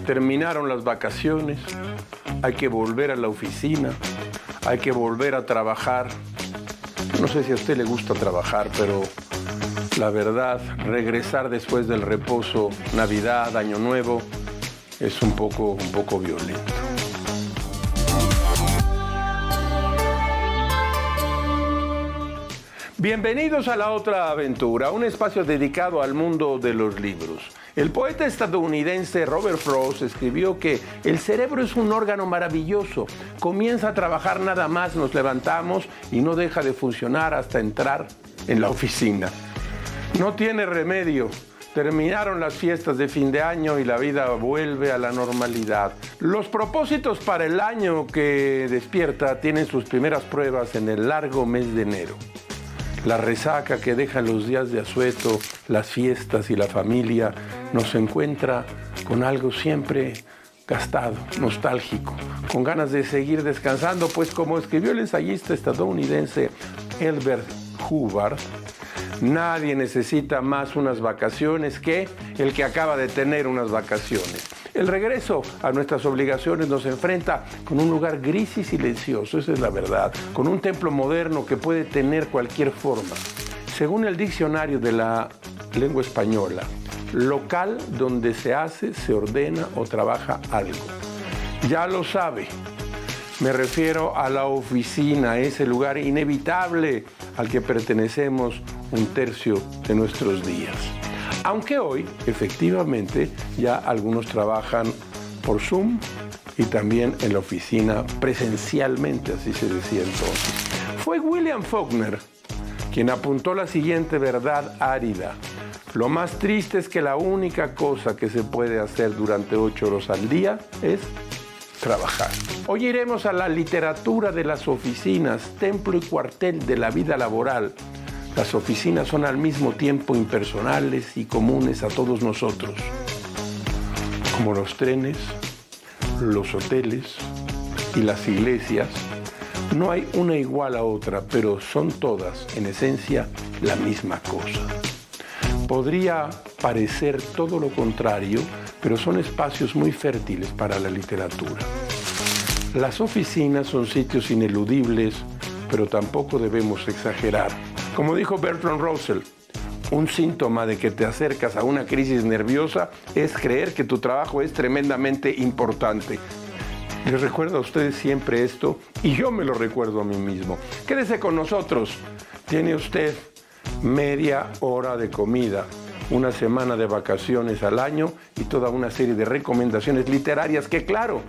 Terminaron las vacaciones, hay que volver a la oficina, hay que volver a trabajar. No sé si a usted le gusta trabajar, pero la verdad, regresar después del reposo, Navidad, Año Nuevo, es un poco violento. Bienvenidos a La Otra Aventura, un espacio dedicado al mundo de los libros. El poeta estadounidense Robert Frost escribió que el cerebro es un órgano maravilloso. Comienza a trabajar nada más nos levantamos y no deja de funcionar hasta entrar en la oficina. No tiene remedio. Terminaron las fiestas de fin de año y la vida vuelve a la normalidad. Los propósitos para el año que despierta tienen sus primeras pruebas en el largo mes de enero. La resaca que dejan los días de asueto, las fiestas y la familia nos encuentra con algo siempre gastado, nostálgico, con ganas de seguir descansando, pues como escribió el ensayista estadounidense Elbert Hubbard, nadie necesita más unas vacaciones que el que acaba de tener unas vacaciones. El regreso a nuestras obligaciones nos enfrenta con un lugar gris y silencioso, esa es la verdad, con un templo moderno que puede tener cualquier forma. Según el diccionario de la lengua española, local donde se hace, se ordena o trabaja algo. Ya lo sabe, me refiero a la oficina, ese lugar inevitable al que pertenecemos un tercio de nuestros días. Aunque hoy, efectivamente, ya algunos trabajan por Zoom y también en la oficina presencialmente, así se decía entonces. Fue William Faulkner quien apuntó la siguiente verdad árida. Lo más triste es que la única cosa que se puede hacer durante 8 horas al día es trabajar. Hoy iremos a la literatura de las oficinas, templo y cuartel de la vida laboral. Las oficinas son al mismo tiempo impersonales y comunes a todos nosotros, como los trenes, los hoteles y las iglesias. No hay una igual a otra, pero son todas, en esencia, la misma cosa. Podría parecer todo lo contrario, pero son espacios muy fértiles para la literatura. Las oficinas son sitios ineludibles, pero tampoco debemos exagerar. Como dijo Bertrand Russell, un síntoma de que te acercas a una crisis nerviosa es creer que tu trabajo es tremendamente importante. Les recuerdo a ustedes siempre esto y yo me lo recuerdo a mí mismo. Quédese con nosotros. Tiene usted media hora de comida, una semana de vacaciones al año y toda una serie de recomendaciones literarias que, claro,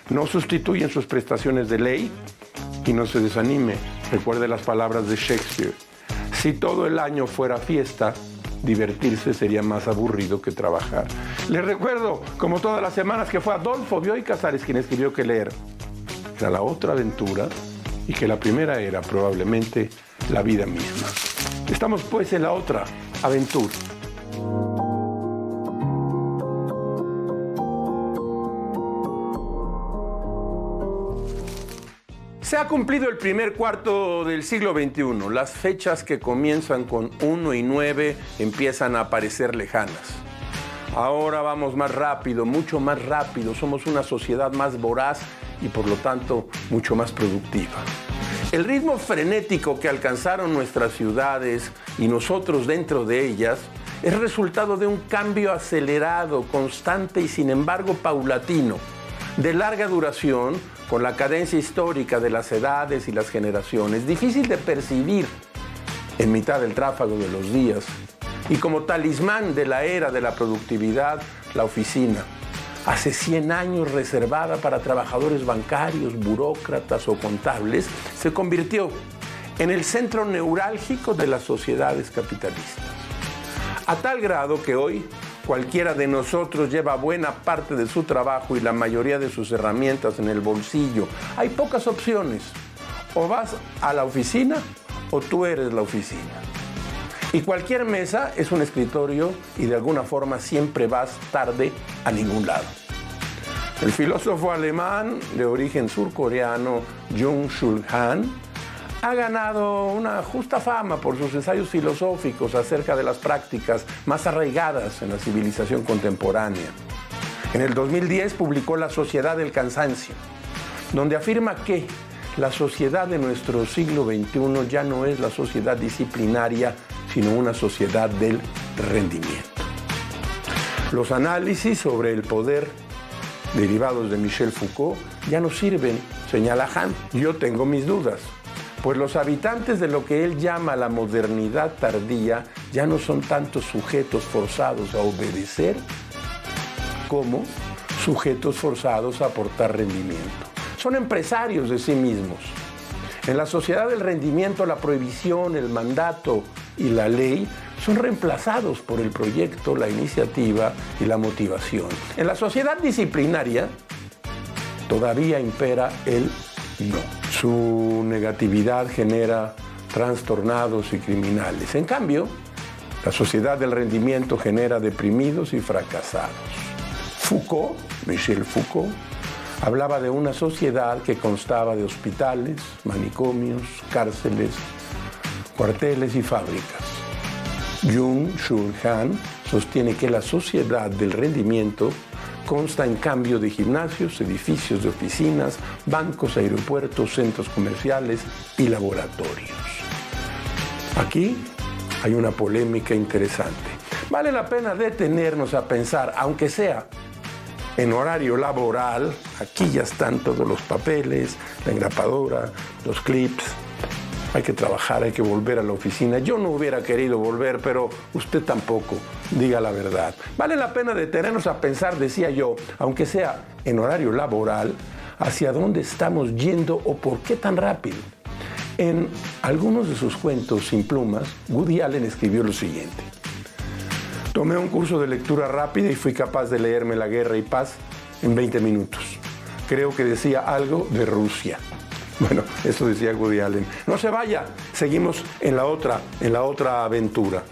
no sustituyen sus prestaciones de ley. Y no se desanime, recuerde las palabras de Shakespeare. Si todo el año fuera fiesta, divertirse sería más aburrido que trabajar. Les recuerdo, como todas las semanas, que fue Adolfo Bioy Casares quien escribió que leer era la otra aventura y que la primera era probablemente la vida misma. Estamos pues en la otra aventura. Se ha cumplido el primer cuarto del siglo XXI. Las fechas que comienzan con 1 y 9 empiezan a parecer lejanas. Ahora vamos más rápido, mucho más rápido. Somos una sociedad más voraz y por lo tanto mucho más productiva. El ritmo frenético que alcanzaron nuestras ciudades y nosotros dentro de ellas es resultado de un cambio acelerado, constante y sin embargo paulatino, de larga duración, con la cadencia histórica de las edades y las generaciones, difícil de percibir en mitad del tráfago de los días, y como talismán de la era de la productividad, la oficina, hace 100 años reservada para trabajadores bancarios, burócratas o contables, se convirtió en el centro neurálgico de las sociedades capitalistas. A tal grado que hoy cualquiera de nosotros lleva buena parte de su trabajo y la mayoría de sus herramientas en el bolsillo. Hay pocas opciones. O vas a la oficina o tú eres la oficina. Y cualquier mesa es un escritorio y de alguna forma siempre vas tarde a ningún lado. El filósofo alemán de origen surcoreano Byung-Chul Han ha ganado una justa fama por sus ensayos filosóficos acerca de las prácticas más arraigadas en la civilización contemporánea. En el 2010 publicó La Sociedad del Cansancio, donde afirma que la sociedad de nuestro siglo XXI ya no es la sociedad disciplinaria, sino una sociedad del rendimiento. Los análisis sobre el poder derivados de Michel Foucault ya no sirven, señala Han. Yo tengo mis dudas, pues los habitantes de lo que él llama la modernidad tardía ya no son tanto sujetos forzados a obedecer como sujetos forzados a aportar rendimiento. Son empresarios de sí mismos. En la sociedad del rendimiento, la prohibición, el mandato y la ley son reemplazados por el proyecto, la iniciativa y la motivación. En la sociedad disciplinaria todavía impera el no. Su negatividad genera trastornados y criminales. En cambio, la sociedad del rendimiento genera deprimidos y fracasados. Foucault, Michel Foucault, hablaba de una sociedad que constaba de hospitales, manicomios, cárceles, cuarteles y fábricas. Byung-Chul Han sostiene que la sociedad del rendimiento consta en cambio de gimnasios, edificios de oficinas, bancos, aeropuertos, centros comerciales y laboratorios. Aquí hay una polémica interesante. Vale la pena detenernos a pensar, aunque sea en horario laboral, aquí ya están todos los papeles, la engrapadora, los clips. Hay que trabajar, hay que volver a la oficina. Yo no hubiera querido volver, pero usted tampoco, diga la verdad. Vale la pena detenernos a pensar, decía yo, aunque sea en horario laboral, hacia dónde estamos yendo o por qué tan rápido. En algunos de sus cuentos sin plumas, Woody Allen escribió lo siguiente: tomé un curso de lectura rápida y fui capaz de leerme La Guerra y Paz en 20 minutos. Creo que decía algo de Rusia. Bueno, eso decía Woody Allen. No se vaya, seguimos en la otra aventura.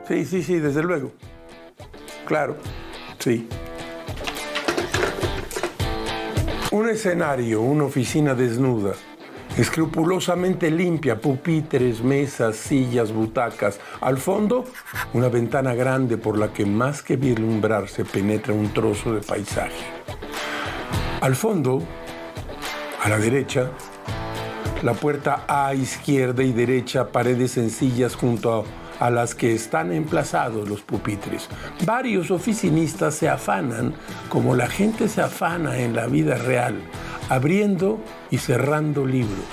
Sí, desde luego. Claro, sí. Un escenario, una oficina desnuda, escrupulosamente limpia, pupitres, mesas, sillas, butacas. Al fondo, una ventana grande por la que más que vislumbrarse penetra un trozo de paisaje. Al fondo, a la derecha, la puerta A izquierda y derecha, paredes sencillas junto a las que están emplazados los pupitres. Varios oficinistas se afanan como la gente se afana en la vida real, abriendo y cerrando libros,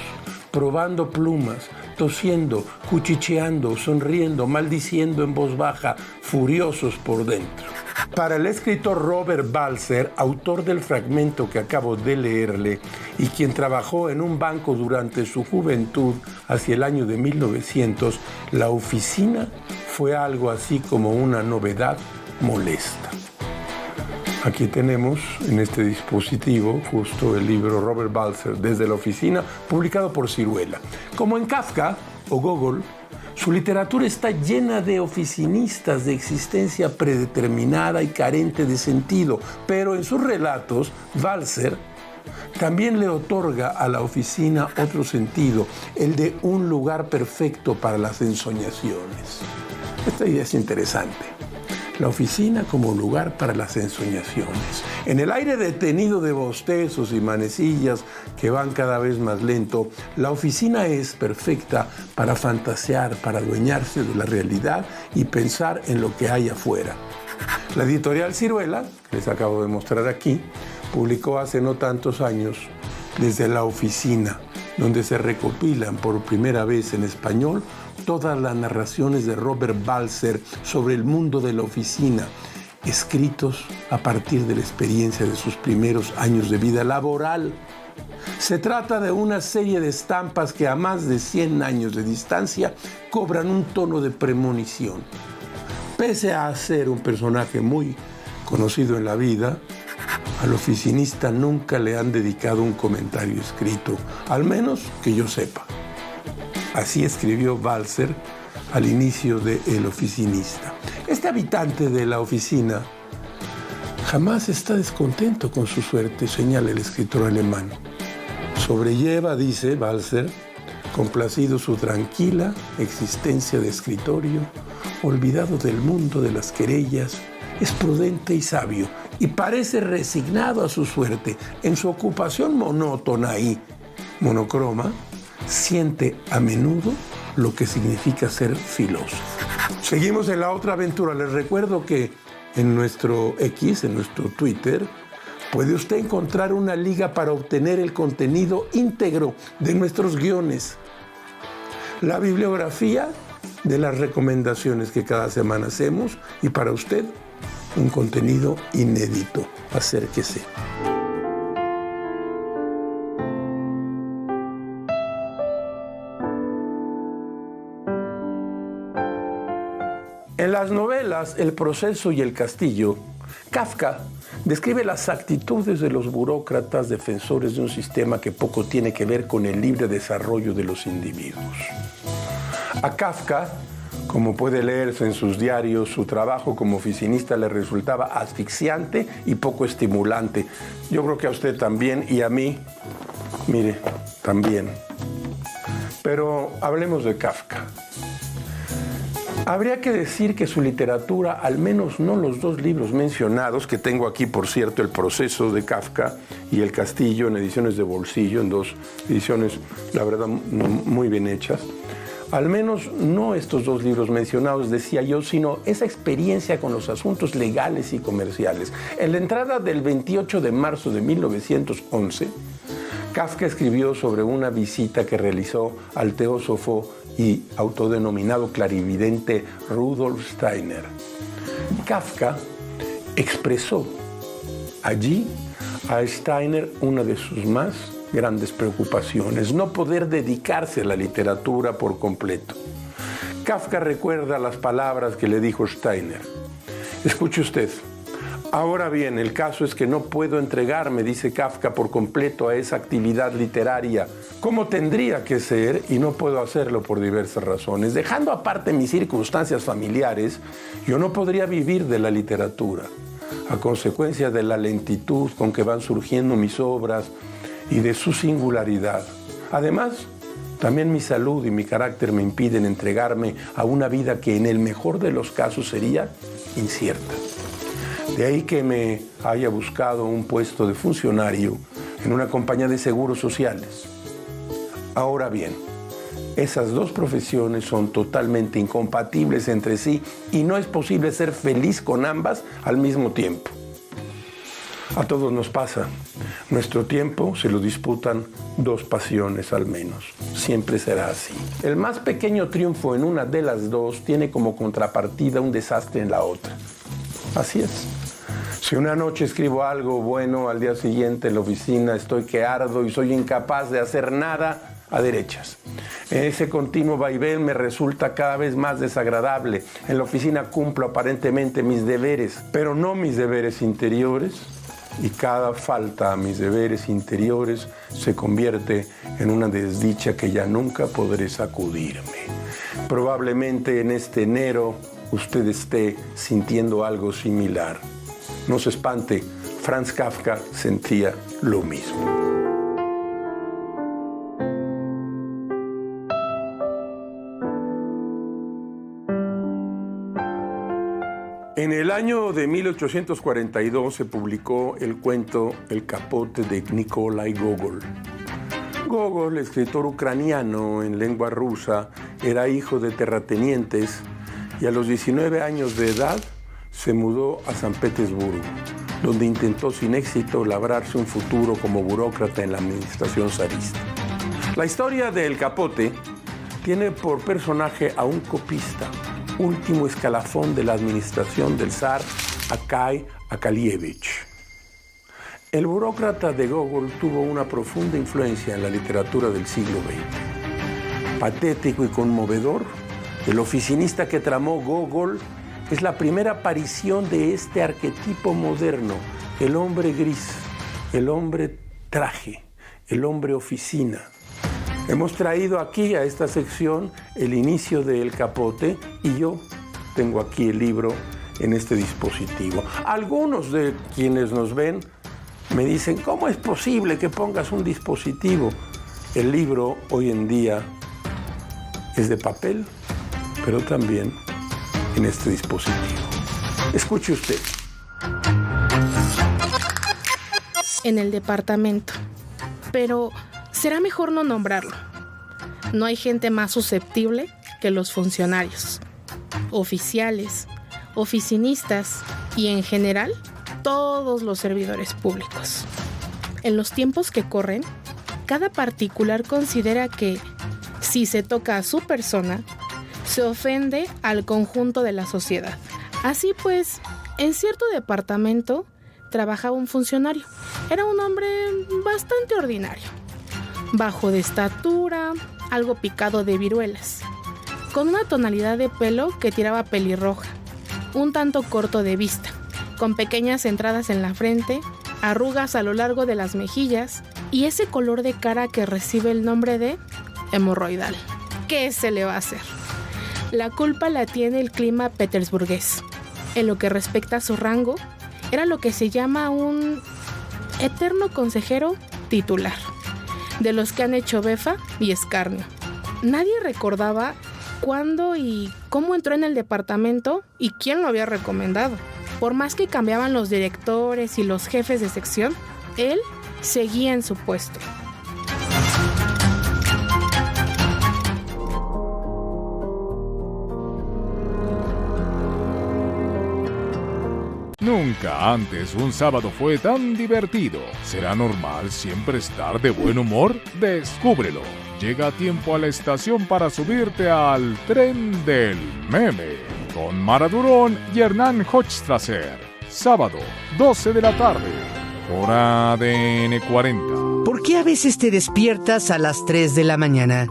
probando plumas, tosiendo, cuchicheando, sonriendo, maldiciendo en voz baja, furiosos por dentro. Para el escritor Robert Balzer, autor del fragmento que acabo de leerle y quien trabajó en un banco durante su juventud hacia el año de 1900, la oficina fue algo así como una novedad molesta. Aquí tenemos en este dispositivo justo el libro Robert Balzer, Desde la oficina, publicado por Siruela. Como en Kafka o Gogol, su literatura está llena de oficinistas de existencia predeterminada y carente de sentido, pero en sus relatos, Balzer también le otorga a la oficina otro sentido, el de un lugar perfecto para las ensoñaciones. Esta idea es interesante. La oficina como lugar para las ensoñaciones. En el aire detenido de bostezos y manecillas que van cada vez más lento, la oficina es perfecta para fantasear, para adueñarse de la realidad y pensar en lo que hay afuera. La editorial Siruela, que les acabo de mostrar aquí, publicó hace no tantos años Desde la oficina, donde se recopilan por primera vez en español todas las narraciones de Robert Balzer sobre el mundo de la oficina, escritos a partir de la experiencia de sus primeros años de vida laboral. Se trata de una serie de estampas que a más de 100 años de distancia cobran un tono de premonición. Pese a ser un personaje muy conocido en la vida, al oficinista nunca le han dedicado un comentario escrito, al menos que yo sepa. Así escribió Balzer al inicio de El oficinista. Este habitante de la oficina jamás está descontento con su suerte, señala el escritor alemán. Sobrelleva, dice Balzer, complacido su tranquila existencia de escritorio, olvidado del mundo de las querellas, es prudente y sabio y parece resignado a su suerte. En su ocupación monótona y monocroma, siente a menudo lo que significa ser filósofo. Seguimos en la otra aventura. Les recuerdo que en nuestro X, en nuestro Twitter, puede usted encontrar una liga para obtener el contenido íntegro de nuestros guiones, la bibliografía de las recomendaciones que cada semana hacemos y para usted un contenido inédito. Acérquese. En las novelas El proceso y El castillo, Kafka describe las actitudes de los burócratas defensores de un sistema que poco tiene que ver con el libre desarrollo de los individuos. A Kafka, como puede leerse en sus diarios, su trabajo como oficinista le resultaba asfixiante y poco estimulante. Yo creo que a usted también y a mí, mire, también. Pero hablemos de Kafka. Habría que decir que su literatura, al menos no los dos libros mencionados, que tengo aquí, por cierto, El proceso de Kafka y El castillo, en ediciones de bolsillo, en dos ediciones, la verdad, muy bien hechas. Al menos no estos dos libros mencionados, decía yo, sino esa experiencia con los asuntos legales y comerciales. En la entrada del 28 de marzo de 1911, Kafka escribió sobre una visita que realizó al teósofo y autodenominado clarividente Rudolf Steiner. Kafka expresó allí a Steiner una de sus más grandes preocupaciones, no poder dedicarse a la literatura por completo. Kafka recuerda las palabras que le dijo Steiner. Escuche usted. Ahora bien, el caso es que no puedo entregarme, dice Kafka, por completo a esa actividad literaria, como tendría que ser, y no puedo hacerlo por diversas razones. Dejando aparte mis circunstancias familiares, yo no podría vivir de la literatura, a consecuencia de la lentitud con que van surgiendo mis obras y de su singularidad. Además, también mi salud y mi carácter me impiden entregarme a una vida que en el mejor de los casos sería incierta. De ahí que me haya buscado un puesto de funcionario en una compañía de seguros sociales. Ahora bien, esas dos profesiones son totalmente incompatibles entre sí y no es posible ser feliz con ambas al mismo tiempo. A todos nos pasa. Nuestro tiempo se lo disputan dos pasiones al menos. Siempre será así. El más pequeño triunfo en una de las dos tiene como contrapartida un desastre en la otra. Así es. Si una noche escribo algo bueno, al día siguiente en la oficina estoy que ardo y soy incapaz de hacer nada a derechas. Ese continuo vaivén me resulta cada vez más desagradable. En la oficina cumplo aparentemente mis deberes, pero no mis deberes interiores, y cada falta a mis deberes interiores se convierte en una desdicha que ya nunca podré sacudirme. Probablemente en este enero usted esté sintiendo algo similar. No se espante, Franz Kafka sentía lo mismo. En el año de 1842 se publicó el cuento El capote de Nikolai Gogol. Gogol, escritor ucraniano en lengua rusa, era hijo de terratenientes y a los 19 años de edad se mudó a San Petersburgo, donde intentó sin éxito labrarse un futuro como burócrata en la administración zarista. La historia de El Capote tiene por personaje a un copista, último escalafón de la administración del zar Akai Akalievich. El burócrata de Gogol tuvo una profunda influencia en la literatura del siglo XX. Patético y conmovedor, el oficinista que tramó Gogol es la primera aparición de este arquetipo moderno, el hombre gris, el hombre traje, el hombre oficina. Hemos traído aquí a esta sección el inicio de El Capote y yo tengo aquí el libro en este dispositivo. Algunos de quienes nos ven me dicen, ¿cómo es posible que pongas un dispositivo? El libro hoy en día es de papel, pero también en este dispositivo. Escuche usted. En el departamento. Pero será mejor no nombrarlo. No hay gente más susceptible que los funcionarios, oficiales, oficinistas y en general todos los servidores públicos. En los tiempos que corren, cada particular considera que si se toca a su persona, se ofende al conjunto de la sociedad. Así pues, en cierto departamento trabajaba un funcionario. Era un hombre bastante ordinario, bajo de estatura, algo picado de viruelas, con una tonalidad de pelo que tiraba pelirroja, un tanto corto de vista, con pequeñas entradas en la frente, arrugas a lo largo de las mejillas y ese color de cara que recibe el nombre de hemorroidal. ¿Qué se le va a hacer? La culpa la tiene el clima petersburgués. En lo que respecta a su rango, era lo que se llama un eterno consejero titular, de los que han hecho befa y escarnio. Nadie recordaba cuándo y cómo entró en el departamento y quién lo había recomendado. Por más que cambiaban los directores y los jefes de sección, él seguía en su puesto. Nunca antes un sábado fue tan divertido. ¿Será normal siempre estar de buen humor? Descúbrelo. Llega a tiempo a la estación para subirte al tren del meme con Mara Durón y Hernán Hochstrasser. Sábado, 12 de la tarde, por ADN 40. ¿Por qué a veces te despiertas a las 3 de la mañana?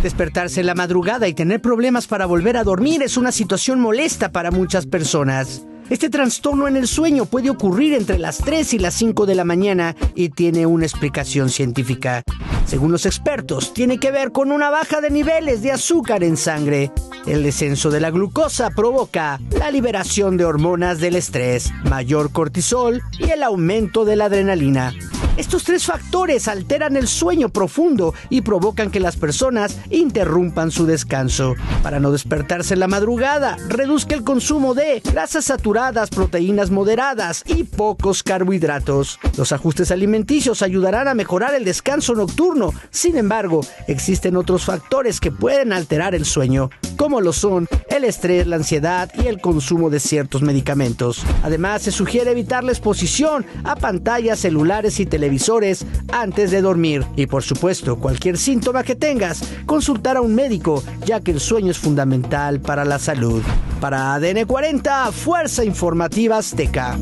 Despertarse en la madrugada y tener problemas para volver a dormir es una situación molesta para muchas personas. Este trastorno en el sueño puede ocurrir entre las 3 y las 5 de la mañana y tiene una explicación científica. Según los expertos, tiene que ver con una baja de niveles de azúcar en sangre. El descenso de la glucosa provoca la liberación de hormonas del estrés, mayor cortisol y el aumento de la adrenalina. Estos tres factores alteran el sueño profundo y provocan que las personas interrumpan su descanso. Para no despertarse en la madrugada, reduzca el consumo de grasas saturadas, proteínas moderadas y pocos carbohidratos. Los ajustes alimenticios ayudarán a mejorar el descanso nocturno. Sin embargo, existen otros factores que pueden alterar el sueño, como lo son el estrés, la ansiedad y el consumo de ciertos medicamentos. Además, se sugiere evitar la exposición a pantallas, celulares y televisores antes de dormir. Y por supuesto, cualquier síntoma que tengas, consultar a un médico, ya que el sueño es fundamental para la salud. Para ADN 40, Fuerza Informativa Azteca.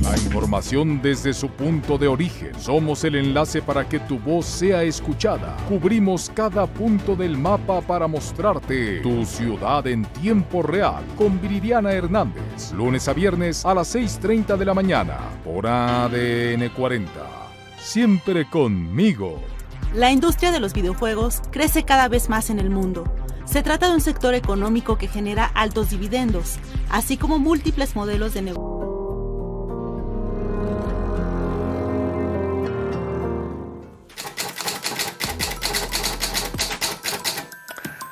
La información desde su punto de origen. Somos el enlace para que tu voz sea escuchada. Cubrimos cada punto del mapa para mostrarte tu ciudad en tiempo real. Con Viridiana Hernández. Lunes a viernes a las 6:30 de la mañana. Por ADN 40. Siempre conmigo. La industria de los videojuegos crece cada vez más en el mundo. Se trata de un sector económico que genera altos dividendos, así como múltiples modelos de negocio.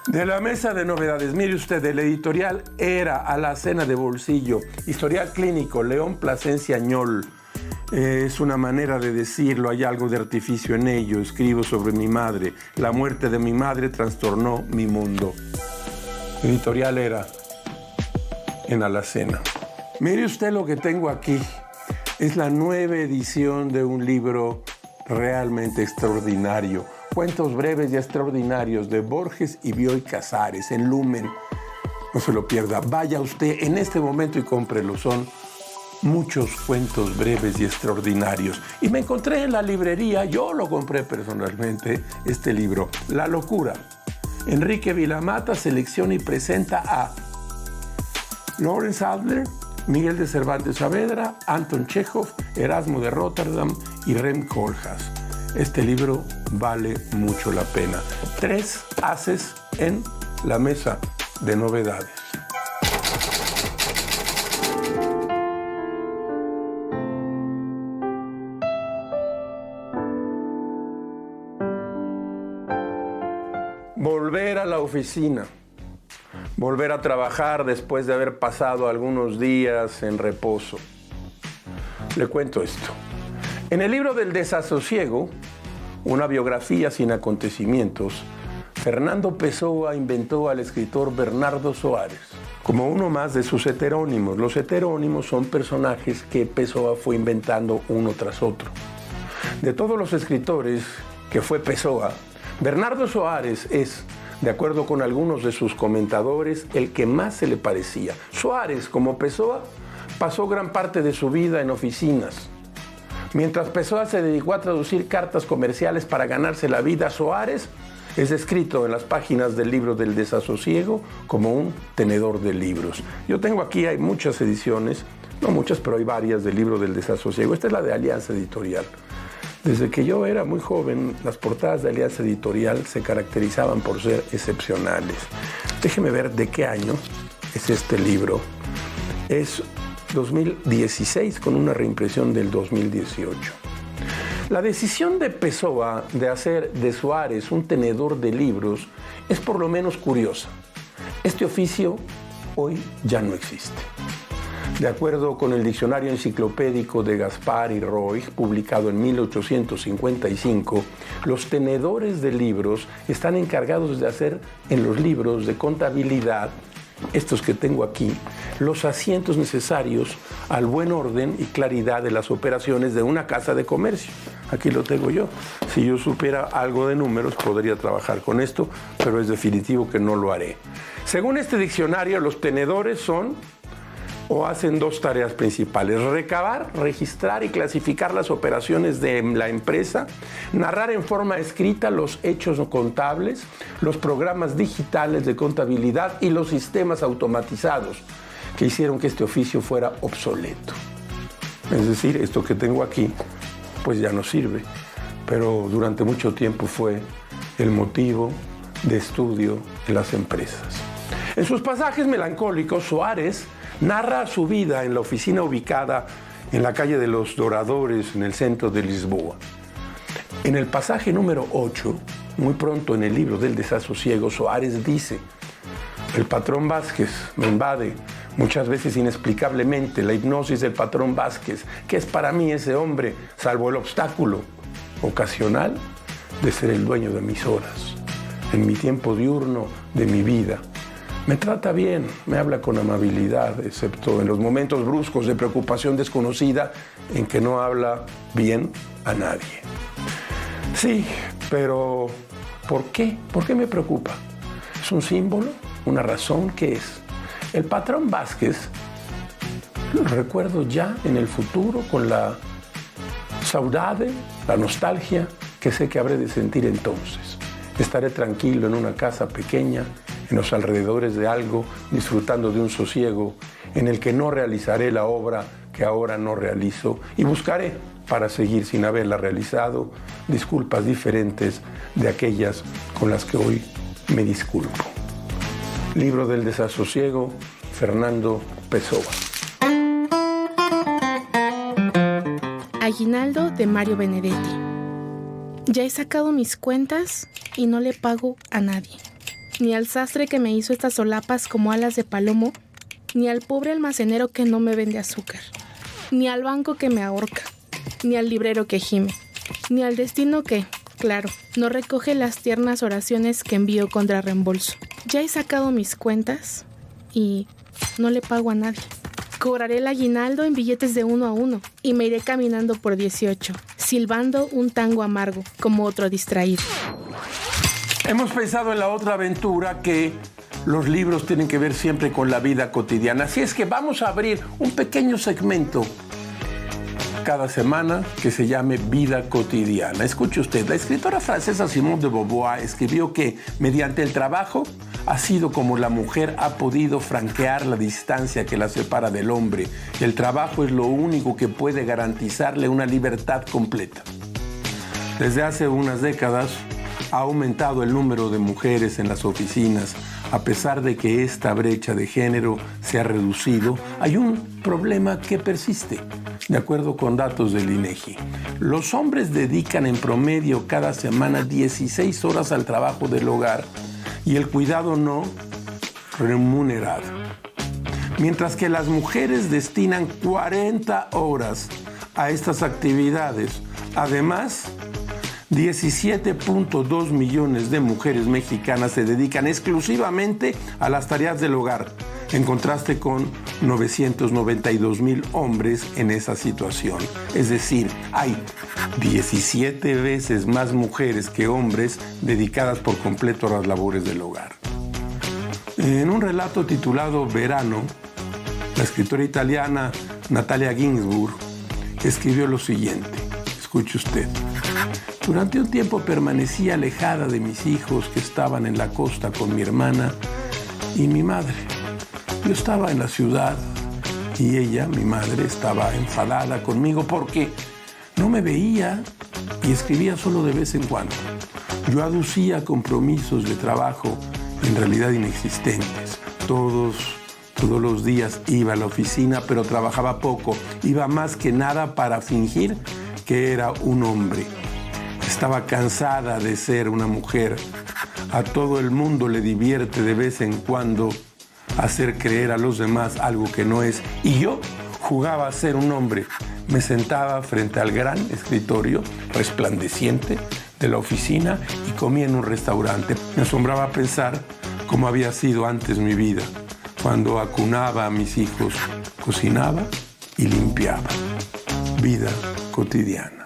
De la mesa de novedades, mire usted, el editorial Era Alacena de Bolsillo, historial clínico, León Plasencia Ñol. Es una manera de decirlo, hay algo de artificio en ello. Escribo sobre mi madre. La muerte de mi madre trastornó mi mundo. Editorial Era, en Alacena. Mire usted lo que tengo aquí. Es la 9ª edición de un libro realmente extraordinario. Cuentos breves y extraordinarios de Borges y Bioy Casares en Lumen. No se lo pierda. Vaya usted en este momento y cómprelo. Son muchos cuentos breves y extraordinarios. Y me encontré en la librería, yo lo compré personalmente, este libro, La locura. Enrique Vilamata selecciona y presenta a Lawrence Adler, Miguel de Cervantes Saavedra, Anton Chekhov, Erasmo de Rotterdam y Rem Koolhaas. Este libro vale mucho la pena. 3 haces en la mesa de novedades. volver a la oficina, volver a trabajar después de haber pasado algunos días en reposo. Le cuento esto. En el libro del desasosiego, una biografía sin acontecimientos, Fernando Pessoa inventó al escritor Bernardo Soares como uno más de sus heterónimos. Los heterónimos son personajes que Pessoa fue inventando uno tras otro. De todos los escritores que fue Pessoa, Bernardo Soares es, de acuerdo con algunos de sus comentadores, el que más se le parecía. Soares, como Pessoa, pasó gran parte de su vida en oficinas. Mientras Pessoa se dedicó a traducir cartas comerciales para ganarse la vida, Soares es descrito en las páginas del libro del desasosiego como un tenedor de libros. Yo tengo aquí, hay muchas ediciones, no muchas, pero hay varias del libro del desasosiego. Esta es la de Alianza Editorial. Desde que yo era muy joven, las portadas de Alianza Editorial se caracterizaban por ser excepcionales. Déjeme ver de qué año es este libro. Es 2016 con una reimpresión del 2018. La decisión de Pessoa de hacer de Soares un tenedor de libros es por lo menos curiosa. Este oficio hoy ya no existe. De acuerdo con el diccionario enciclopédico de Gaspar y Roy, publicado en 1855, los tenedores de libros están encargados de hacer en los libros de contabilidad, estos que tengo aquí, los asientos necesarios al buen orden y claridad de las operaciones de una casa de comercio. Aquí lo tengo yo. Si yo supiera algo de números, podría trabajar con esto, pero es definitivo que no lo haré. Según este diccionario, los tenedores son o hacen dos tareas principales: recabar, registrar y clasificar las operaciones de la empresa, narrar en forma escrita los hechos contables, los programas digitales de contabilidad y los sistemas automatizados que hicieron que este oficio fuera obsoleto. Es decir, esto que tengo aquí, pues ya no sirve, pero durante mucho tiempo fue el motivo de estudio de las empresas. En sus pasajes melancólicos, Soares narra su vida en la oficina ubicada en la calle de los Douradores, en el centro de Lisboa. En el pasaje número 8, muy pronto en el libro del desasosiego, Soares dice: el patrón Vázquez me invade, muchas veces inexplicablemente, la hipnosis del patrón Vázquez. ¿Qué es para mí ese hombre, salvo el obstáculo ocasional de ser el dueño de mis horas, en mi tiempo diurno de mi vida? Me trata bien, me habla con amabilidad, excepto en los momentos bruscos de preocupación desconocida en que no habla bien a nadie. Sí, pero ¿por qué? ¿Por qué me preocupa? ¿Es un símbolo? ¿Una razón? ¿Qué es? El patrón Vázquez lo recuerdo ya en el futuro con la saudade, la nostalgia que sé que habré de sentir entonces. Estaré tranquilo en una casa pequeña, en los alrededores de algo, disfrutando de un sosiego en el que no realizaré la obra que ahora no realizo y buscaré, para seguir sin haberla realizado, disculpas diferentes de aquellas con las que hoy me disculpo. Libro del desasosiego, Fernando Pessoa. Aguinaldo, de Mario Benedetti. Ya he sacado mis cuentas y no le pago a nadie. Ni al sastre que me hizo estas solapas como alas de palomo, ni al pobre almacenero que no me vende azúcar, ni al banco que me ahorca, ni al librero que gime, ni al destino que, claro, no recoge las tiernas oraciones que envío contra reembolso. Ya he sacado mis cuentas y no le pago a nadie. Cobraré el aguinaldo en billetes de 1 a 1 y me iré caminando por 18, silbando un tango amargo como otro distraído. Hemos pensado en la otra aventura que los libros tienen que ver siempre con la vida cotidiana. Así es que vamos a abrir un pequeño segmento cada semana que se llame Vida Cotidiana. Escuche usted, la escritora francesa Simone de Beauvoir escribió que mediante el trabajo ha sido como la mujer ha podido franquear la distancia que la separa del hombre. El trabajo es lo único que puede garantizarle una libertad completa. Desde hace unas décadas ha aumentado el número de mujeres en las oficinas. A pesar de que esta brecha de género se ha reducido, hay un problema que persiste. de acuerdo con datos del INEGI. Los hombres dedican en promedio cada semana 16 horas al trabajo del hogar y el cuidado no remunerado, mientras que las mujeres destinan 40 horas a estas actividades. Además, 17.2 millones de mujeres mexicanas se dedican exclusivamente a las tareas del hogar, en contraste con 992,000 hombres en esa situación. Es decir, hay 17 veces más mujeres que hombres dedicadas por completo a las labores del hogar. En un relato titulado Verano, la escritora italiana Natalia Ginzburg escribió lo siguiente. Escuche usted. Durante un tiempo permanecí alejada de mis hijos que estaban en la costa con mi hermana y mi madre. Yo estaba en la ciudad y ella, mi madre, estaba enfadada conmigo porque no me veía y escribía solo de vez en cuando. Yo aducía compromisos de trabajo en realidad inexistentes. Todos los días iba a la oficina, pero trabajaba poco. Iba más que nada para fingir que era un hombre. Estaba cansada de ser una mujer. A todo el mundo le divierte de vez en cuando hacer creer a los demás algo que no es. Y yo jugaba a ser un hombre. Me sentaba frente al gran escritorio resplandeciente de la oficina y comía en un restaurante. Me asombraba pensar cómo había sido antes mi vida, cuando acunaba a mis hijos, cocinaba y limpiaba. Vida cotidiana.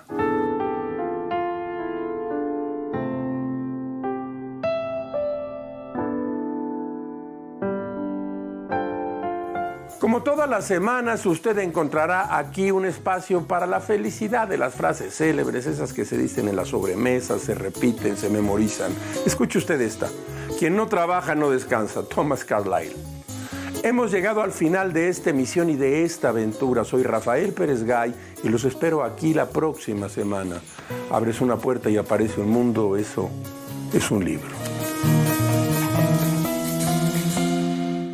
Como todas las semanas, usted encontrará aquí un espacio para la felicidad de las frases célebres, esas que se dicen en las sobremesas, se repiten, se memorizan. Escuche usted esta. Quien no trabaja no descansa. Thomas Carlyle. Hemos llegado al final de esta emisión y de esta aventura. Soy Rafael Pérez Gay y los espero aquí la próxima semana. Abres una puerta y aparece un mundo, eso es un libro.